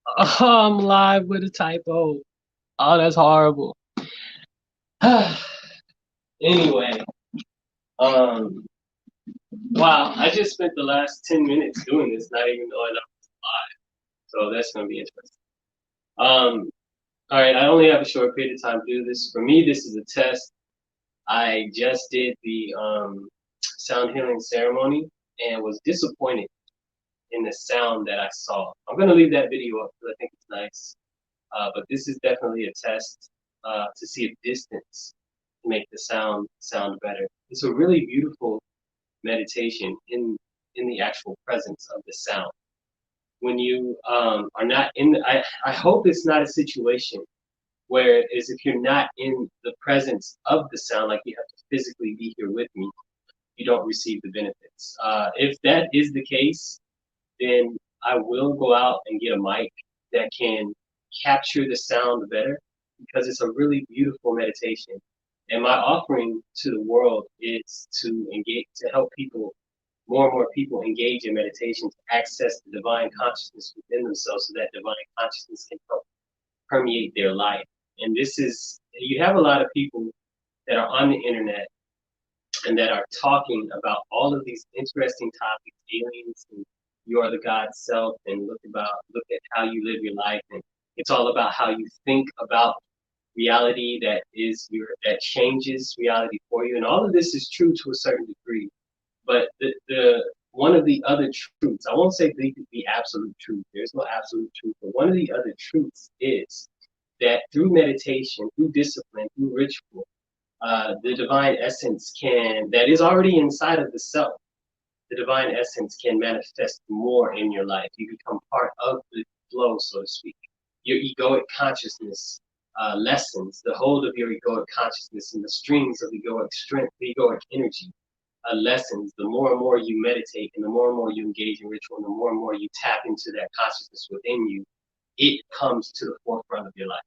Oh, I'm live with a typo. Oh, that's horrible. Anyway, um, wow, I just spent the last 10 minutes doing this, not even knowing I was live. So that's gonna be interesting. Um, all right, I only have a short period of time to do this. For me, this is a test. I just did the sound healing ceremony and was disappointed in the sound that I saw. I'm gonna leave that video up because I think it's nice. But this is definitely a test to see if distance can make the sound better. It's a really beautiful meditation in the actual presence of the sound. When you are not in I hope it's not a situation where is if you're not in the presence of the sound, like you have to physically be here with me, you don't receive the benefits. If that is the case, then I will go out and get a mic that can capture the sound better because it's a really beautiful meditation. And my offering to the world is to engage, to help people, more and more people engage in meditation to access the divine consciousness within themselves so that divine consciousness can help permeate their life. And this is, you have a lot of people that are on the internet and that are talking about all of these interesting topics, aliens and you are the God self, and look at how you live your life, and it's all about how you think about reality that changes reality for you, and all of this is true to a certain degree. But the one of the other truths, I won't say the absolute truth. There's no absolute truth, but one of the other truths is that through meditation, through discipline, through ritual, the divine essence that is already inside of the self, the divine essence can manifest more in your life. You become part of the flow, so to speak. Your egoic consciousness lessens the hold of your egoic consciousness and the strings of egoic strength, egoic energy lessens the more and more you meditate and the more and more you engage in ritual and the more and more you tap into that consciousness within you, it comes to the forefront of your life.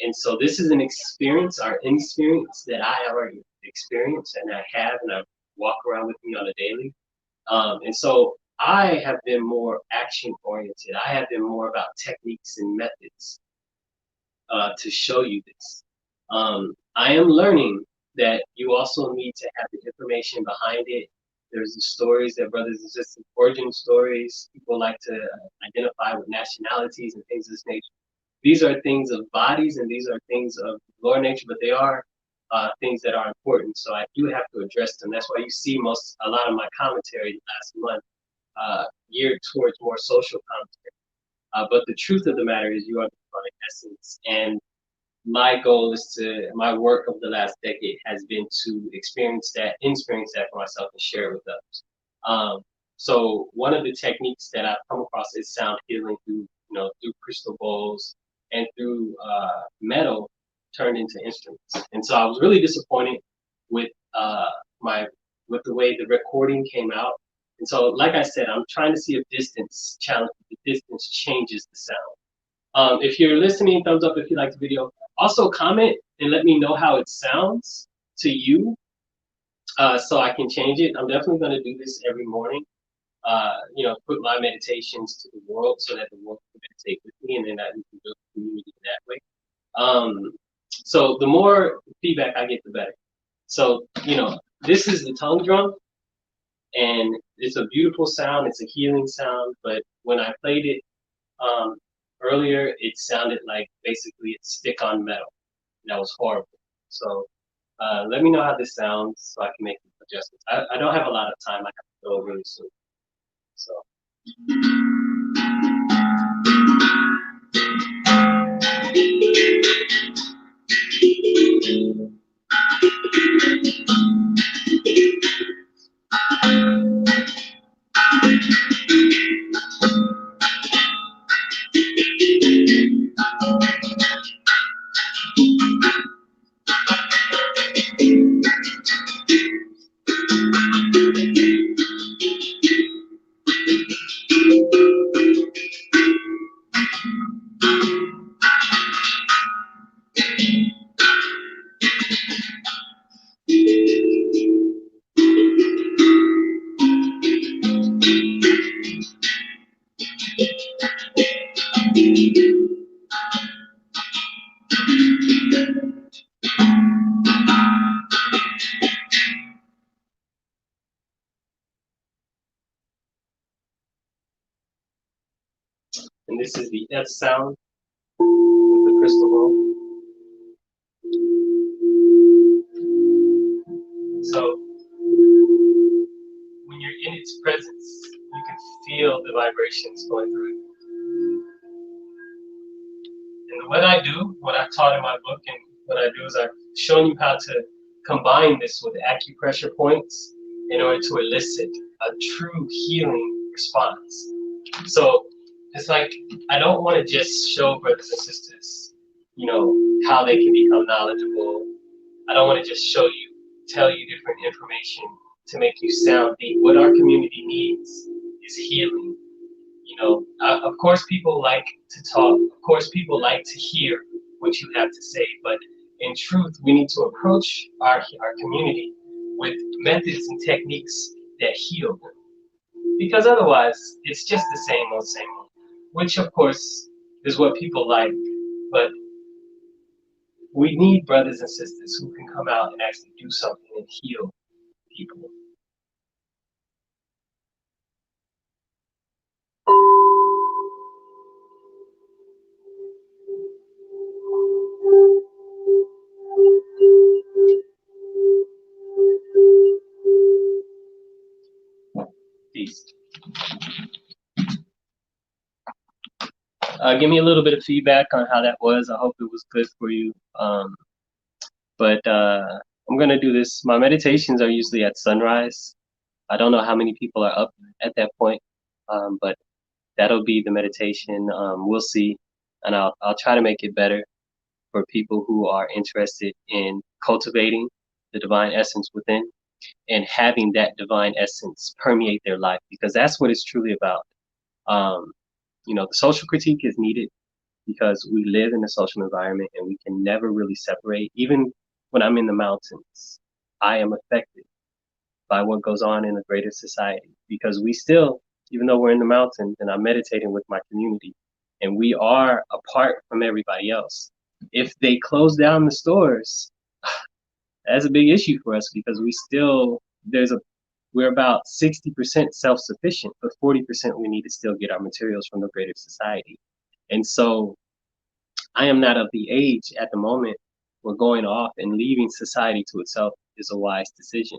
And so this is an experience, our experience that I already experienced and I have and I walk around with me on a daily. And so I have been more action oriented. I have been more about techniques and methods to show you this. I am learning that you also need to have the information behind it. There's the stories that brothers and sisters, origin stories. People like to identify with nationalities and things of this nature. These are things of bodies and these are things of lower nature, but they are things that are important. So I do have to address them. That's why you see a lot of my commentary last month geared towards more social commentary. But the truth of the matter is you are the divine essence. And my work of the last decade has been to experience that for myself and share it with others. So one of the techniques that I've come across is sound healing through crystal bowls and through metal turned into instruments. And so I was really disappointed with my with the way the recording came out. And so, like I said, I'm trying to see if the distance changes the sound. If you're listening, thumbs up if you like the video. Also, comment and let me know how it sounds to you, so I can change it. I'm definitely going to do this every morning. Put my meditations to the world so that the world can meditate with me, and then that we can build a community that way. So the more feedback I get, the better. So this is the tongue drum, and it's a beautiful sound. It's a healing sound. But when I played it um, earlier, it sounded like basically it's stick on metal. That was horrible. So let me know how this sounds so I can make adjustments. I don't have a lot of time. I have to go really soon. So. And this is the F sound with the crystal ball. So when you're in its presence, you can feel the vibrations going through it. And what I do, what I taught in my book, and what I do is I've shown you how to combine this with acupressure points in order to elicit a true healing response. So it's like, I don't want to just show brothers and sisters, how they can become knowledgeable. I don't want to just tell you different information to make you sound deep. What our community needs is healing. Of course people like to talk. Of course people like to hear what you have to say. But in truth, we need to approach our community with methods and techniques that heal them. Because otherwise, it's just the same old, which of course is what people like. But we need brothers and sisters who can come out and actually do something and heal people. Peace. Give me a little bit of feedback on how that was. I hope it was good for you. But I'm going to do this. My meditations are usually at sunrise. I don't know how many people are up at that point, but that'll be the meditation. We'll see. And I'll try to make it better for people who are interested in cultivating the divine essence within and having that divine essence permeate their life, because that's what it's truly about. The social critique is needed because we live in a social environment and we can never really separate. Even when I'm in the mountains, I am affected by what goes on in a greater society, because we still, even though we're in the mountains and I'm meditating with my community and we are apart from everybody else, if they close down the stores, that's a big issue for us, because we're about 60% self-sufficient, but 40% we need to still get our materials from the greater society. And so I am not of the age at the moment where going off and leaving society to itself is a wise decision.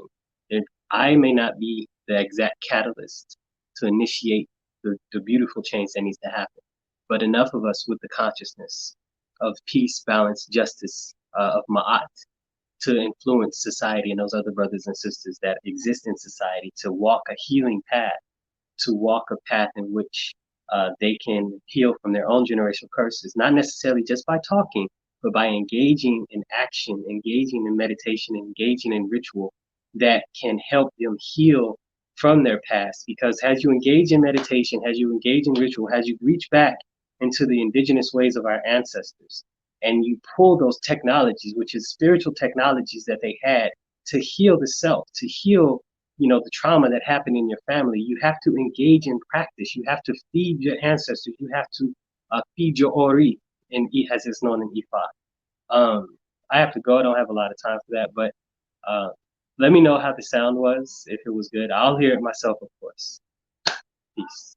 And I may not be the exact catalyst to initiate the beautiful change that needs to happen, but enough of us with the consciousness of peace, balance, justice, of Ma'at, to influence society and those other brothers and sisters that exist in society to walk a healing path, to walk a path in which they can heal from their own generational curses, not necessarily just by talking, but by engaging in action, engaging in meditation, engaging in ritual that can help them heal from their past. Because as you engage in meditation, as you engage in ritual, as you reach back into the indigenous ways of our ancestors, and you pull those technologies, which is spiritual technologies that they had to heal the self, to heal the trauma that happened in your family, you have to engage in practice. You have to feed your ancestors. You have to feed your Ori, as it's known in Ifa. I have to go. I don't have a lot of time for that, but let me know how the sound was, if it was good. I'll hear it myself, of course. Peace.